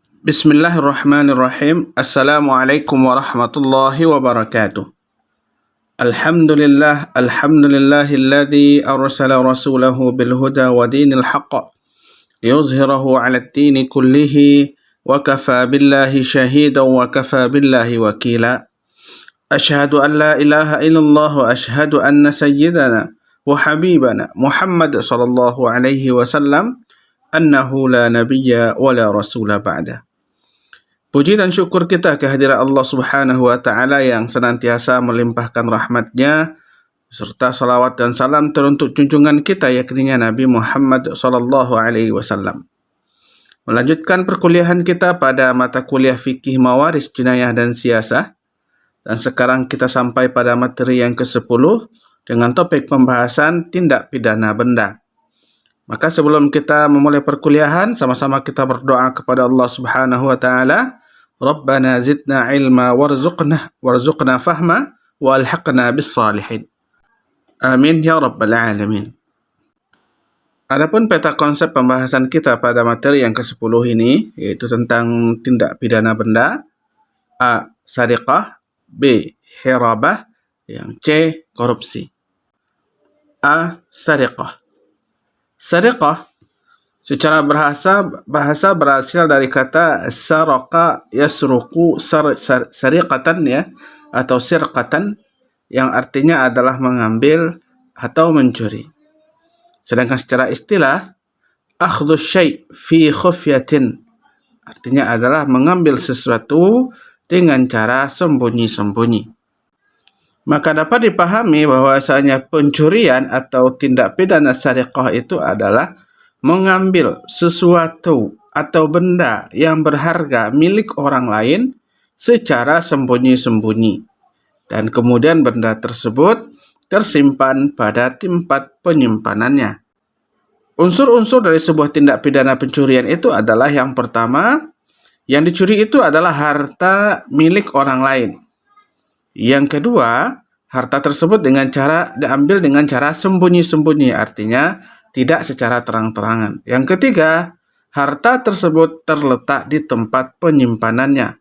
Bismillahirrahmanirrahim. Assalamualaikum warahmatullahi wabarakatuh. Alhamdulillahilladzi arsala rasulahu bil huda wa dinil haqq liyuzhirahu 'alad dini kullihi wa kafa billahi shahidan wa kafa billahi wakila. Asyhadu an la ilaha illallah wa asyhadu anna sayyidana wa habibana Muhammad sallallahu alaihi wasallam annahu la nabiyya wa la rasula ba'da. Puji dan syukur kita kehadirat Allah Subhanahu wa Ta'ala yang senantiasa melimpahkan rahmat-Nya serta salawat dan salam teruntuk junjungan kita yakni Nabi Muhammad sallallahu alaihi wasallam. Melanjutkan perkuliahan kita pada mata kuliah fikih mawaris jinayah dan siasah, dan sekarang kita sampai pada materi yang ke-10 dengan topik pembahasan tindak pidana benda. Maka sebelum kita memulai perkuliahan, sama-sama kita berdoa kepada Allah Subhanahu wa Ta'ala. Rabbana zidna ilma warzuqna fahma wa alhaqna bis salihin. Amin ya rabbal alamin. Adapun peta konsep pembahasan kita pada materi yang ke-10 ini yaitu tentang tindak pidana benda. A. Sariqah, B. Hirabah, yang C. Korupsi. A. Sariqah. Sariqah secara bahasa berasal dari kata saraqa yasruqu sariqatan ya, atau sirqatan, yang artinya adalah mengambil atau mencuri. Sedangkan secara istilah akhdhu syai' fi khufyatin artinya adalah mengambil sesuatu dengan cara sembunyi-sembunyi. Maka dapat dipahami bahwasanya pencurian atau tindak pidana sariqah itu adalah mengambil sesuatu atau benda yang berharga milik orang lain secara sembunyi-sembunyi, dan kemudian benda tersebut tersimpan pada tempat penyimpanannya. Unsur-unsur dari sebuah tindak pidana pencurian itu adalah yang pertama, yang dicuri itu adalah harta milik orang lain. Yang kedua, harta tersebut diambil dengan cara sembunyi-sembunyi, artinya tidak secara terang-terangan. Yang ketiga, harta tersebut terletak di tempat penyimpanannya.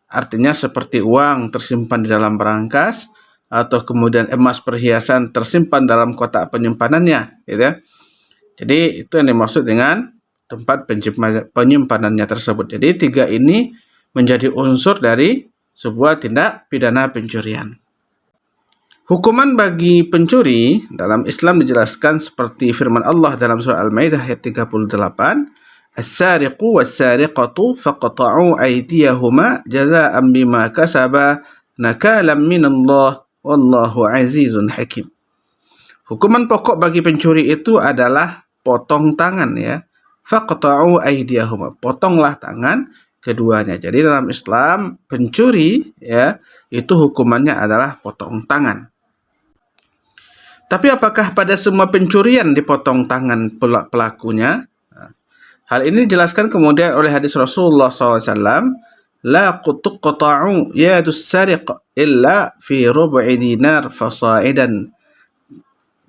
Artinya seperti uang tersimpan di dalam berangkas, atau kemudian emas perhiasan tersimpan dalam kotak penyimpanannya. Gitu. Jadi itu yang dimaksud dengan tempat penyimpanannya tersebut. Jadi tiga ini menjadi unsur dari sebuah tindak pidana pencurian. Hukuman bagi pencuri dalam Islam dijelaskan seperti firman Allah dalam surah Al-Maidah ayat 38, As-sariqu was-sariqatu faqta'u aydiyahuma jazaa'an bima kasaba nakalam minallah wallahu azizun hakim. Hukuman pokok bagi pencuri itu adalah potong tangan ya. Faqta'u aydiyahuma, potonglah tangan keduanya. Jadi dalam Islam pencuri ya itu hukumannya adalah potong tangan. Tapi apakah pada semua pencurian dipotong tangan pelakunya? Hal ini dijelaskan kemudian oleh hadis Rasulullah SAW, La tuqta'u yadus sariq illa fi rub'i dinar fasa'idan.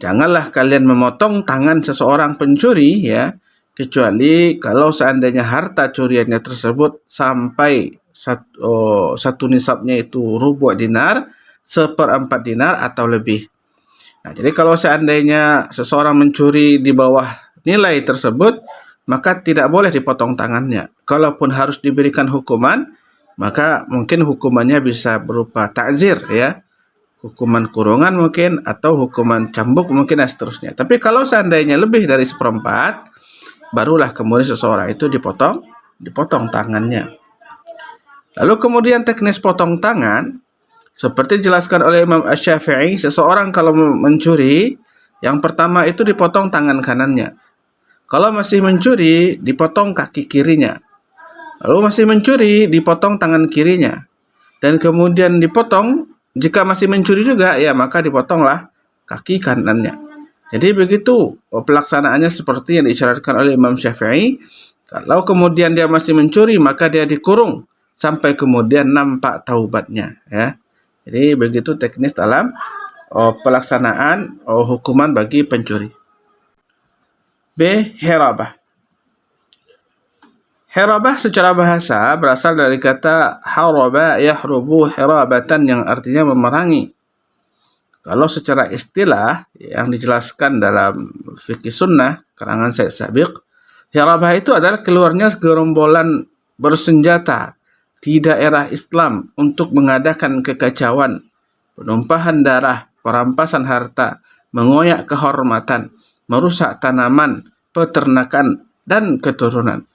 Janganlah kalian memotong tangan seseorang pencuri ya, kecuali kalau seandainya harta curiannya tersebut sampai satu nisabnya itu rubu' dinar, 1/4 dinar atau lebih. Nah, jadi kalau seandainya seseorang mencuri di bawah nilai tersebut, maka tidak boleh dipotong tangannya. Kalaupun harus diberikan hukuman, maka mungkin hukumannya bisa berupa ta'zir ya, hukuman kurungan mungkin, atau hukuman cambuk mungkin, dan seterusnya. Tapi kalau seandainya lebih dari 1/4, barulah kemudian seseorang itu dipotong tangannya. Lalu kemudian teknis potong tangan, seperti dijelaskan oleh Imam Asy-Syafi'i, seseorang kalau mencuri, yang pertama itu dipotong tangan kanannya. Kalau masih mencuri, dipotong kaki kirinya. Lalu masih mencuri, dipotong tangan kirinya. Dan kemudian dipotong, jika masih mencuri juga, ya maka dipotonglah kaki kanannya. Jadi begitu pelaksanaannya seperti yang diisyaratkan oleh Imam Syafi'i. Kalau kemudian dia masih mencuri, maka dia dikurung sampai kemudian nampak taubatnya ya. Jadi begitu teknis dalam pelaksanaan hukuman bagi pencuri. B. Hirabah. Hirabah secara bahasa berasal dari kata haraba yahrubu hirabatan yang artinya memerangi. Kalau secara istilah yang dijelaskan dalam fikih sunnah karangan Syekh Sabiq, hirabah itu adalah keluarnya gerombolan bersenjata di daerah Islam untuk mengadakan kekacauan, penumpahan darah, perampasan harta, mengoyak kehormatan, merusak tanaman, peternakan, dan keturunan.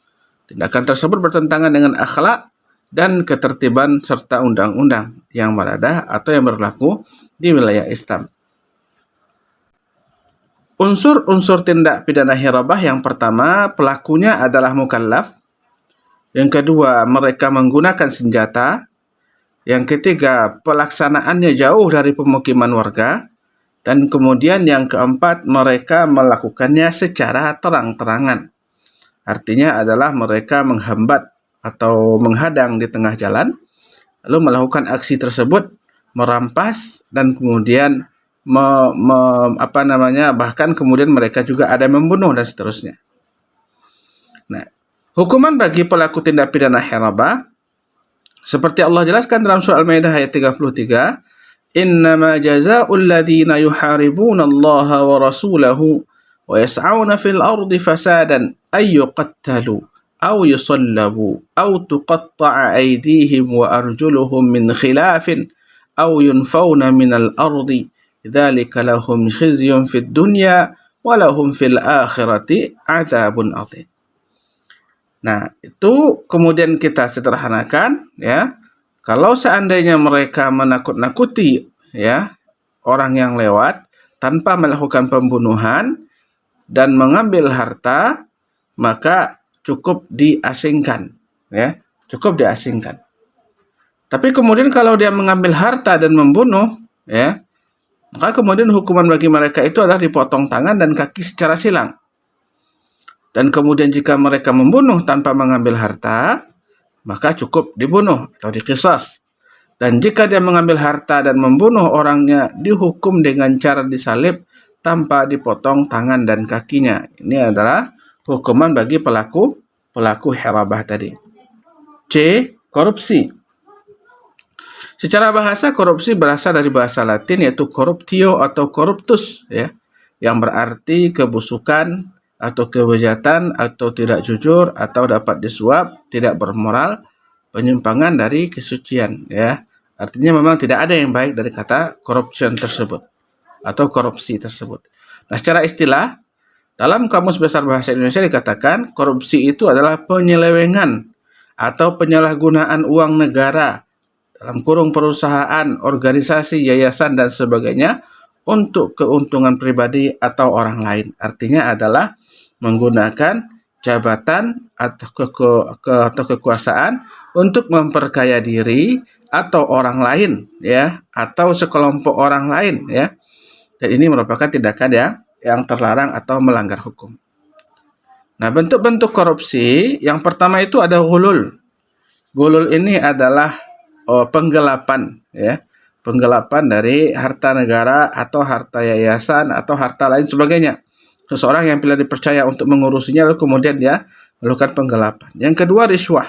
Tindakan tersebut bertentangan dengan akhlak dan ketertiban serta undang-undang yang berada atau yang berlaku di wilayah Islam. Unsur-unsur tindak pidana hirabah yang pertama, pelakunya adalah mukallaf. Yang kedua, mereka menggunakan senjata. Yang ketiga, pelaksanaannya jauh dari pemukiman warga. Dan kemudian yang keempat, mereka melakukannya secara terang-terangan. Artinya adalah mereka menghambat atau menghadang di tengah jalan, lalu melakukan aksi tersebut, merampas dan kemudian bahkan kemudian mereka juga ada membunuh dan seterusnya. Nah, hukuman bagi pelaku tindak pidana hirabah seperti Allah jelaskan dalam surah Al-Maidah ayat 33, "Innama jazaa'ul ladzina yuharibuna Allah wa rasulahu wa yas'auna fil ardi fasadan ay yuqattalu aw yusallabu aw tuqatta'a aydihim wa arjuluhum min khilafin aw yunfawna minal ardi dzalika lahum khizyun fid dunya wa lahum fil akhirati 'adzabun 'adzim." Nah, itu kemudian kita sederhanakan ya. Kalau seandainya mereka menakut-nakuti ya orang yang lewat tanpa melakukan pembunuhan dan mengambil harta, maka cukup diasingkan ya, cukup diasingkan. Tapi kemudian kalau dia mengambil harta dan membunuh ya, maka kemudian hukuman bagi mereka itu adalah dipotong tangan dan kaki secara silang. Dan kemudian jika mereka membunuh tanpa mengambil harta, maka cukup dibunuh atau diqisas. Dan jika dia mengambil harta dan membunuh orangnya, dihukum dengan cara disalib tanpa dipotong tangan dan kakinya. Ini adalah hukuman bagi pelaku hirabah tadi. C. Korupsi. Secara bahasa, korupsi berasal dari bahasa Latin yaitu corruptio atau corruptus ya, yang berarti kebusukan atau kebejatan atau tidak jujur atau dapat disuap, tidak bermoral, penyimpangan dari kesucian ya. Artinya memang tidak ada yang baik dari kata corruption tersebut atau korupsi tersebut. Nah, secara istilah dalam Kamus Besar Bahasa Indonesia dikatakan korupsi itu adalah penyelewengan atau penyalahgunaan uang negara dalam kurung perusahaan, organisasi, yayasan dan sebagainya untuk keuntungan pribadi atau orang lain. Artinya adalah menggunakan jabatan atau kekuasaan untuk memperkaya diri atau orang lain ya, atau sekelompok orang lain ya. Dan ini merupakan tindakan yang terlarang atau melanggar hukum. Nah, bentuk-bentuk korupsi yang pertama itu ada ghulul. Ghulul ini adalah penggelapan ya. Penggelapan dari harta negara atau harta yayasan atau harta lain sebagainya. Seseorang yang bila dipercaya untuk mengurusinya lalu kemudian dia melakukan penggelapan. Yang kedua, riswah.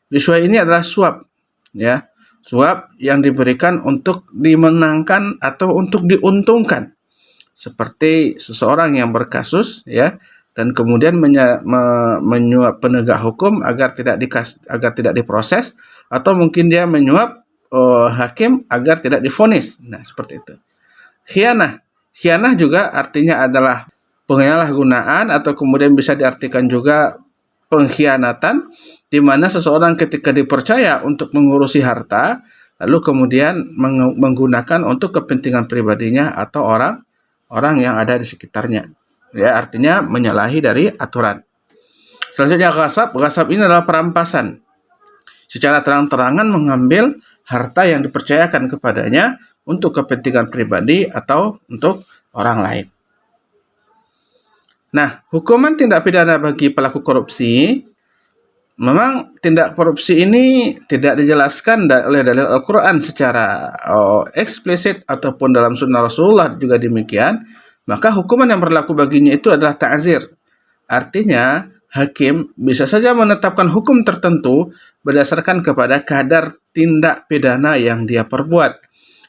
Riswah ini adalah suap ya. Suap yang diberikan untuk dimenangkan atau untuk diuntungkan. Seperti seseorang yang berkasus ya dan kemudian menyuap penegak hukum agar tidak diproses, atau mungkin dia menyuap hakim agar tidak divonis. Nah, seperti itu. Khianah. Khianah juga artinya adalah penyalahgunaan atau kemudian bisa diartikan juga pengkhianatan, di mana seseorang ketika dipercaya untuk mengurusi harta, lalu kemudian menggunakan untuk kepentingan pribadinya atau orang yang ada di sekitarnya. Ya, artinya menyalahi dari aturan. Selanjutnya ghasab. Ghasab ini adalah perampasan. Secara terang-terangan mengambil harta yang dipercayakan kepadanya untuk kepentingan pribadi atau untuk orang lain. Nah, hukuman tindak pidana bagi pelaku korupsi, memang tindak korupsi ini tidak dijelaskan oleh dalil Al-Quran secara eksplisit ataupun dalam sunnah Rasulullah juga demikian, maka hukuman yang berlaku baginya itu adalah ta'zir. Artinya, hakim bisa saja menetapkan hukum tertentu berdasarkan kepada kadar tindak pidana yang dia perbuat.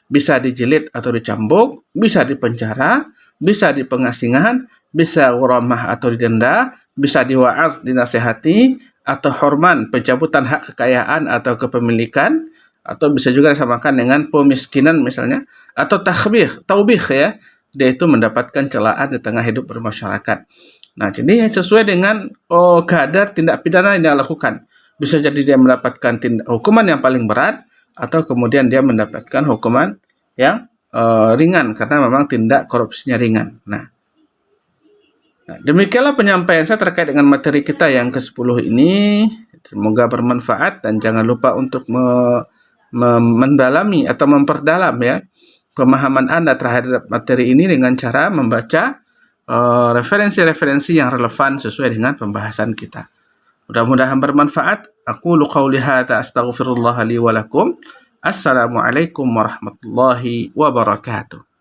Bisa dijilid atau dicambuk, bisa dipenjara, bisa dipengasingan, bisa ghuramah atau didenda, bisa diwaaz, dinasehati, atau horman, pencabutan hak kekayaan atau kepemilikan, atau bisa juga disamakan dengan pemiskinan misalnya, atau taubih ya, dia itu mendapatkan celaan di tengah hidup bermasyarakat. Nah, jadi sesuai dengan kadar tindak pidana yang dia lakukan. Bisa jadi dia mendapatkan hukuman yang paling berat, atau kemudian dia mendapatkan hukuman yang ringan, karena memang tindak korupsinya ringan. Nah, demikianlah penyampaian saya terkait dengan materi kita yang ke-10 ini. Semoga bermanfaat dan jangan lupa untuk mendalami atau memperdalam ya pemahaman Anda terhadap materi ini dengan cara membaca referensi-referensi yang relevan sesuai dengan pembahasan kita. Mudah-mudahan bermanfaat. Aku qauli hadza astaghfirullah li wa lakum. Assalamualaikum warahmatullahi wabarakatuh.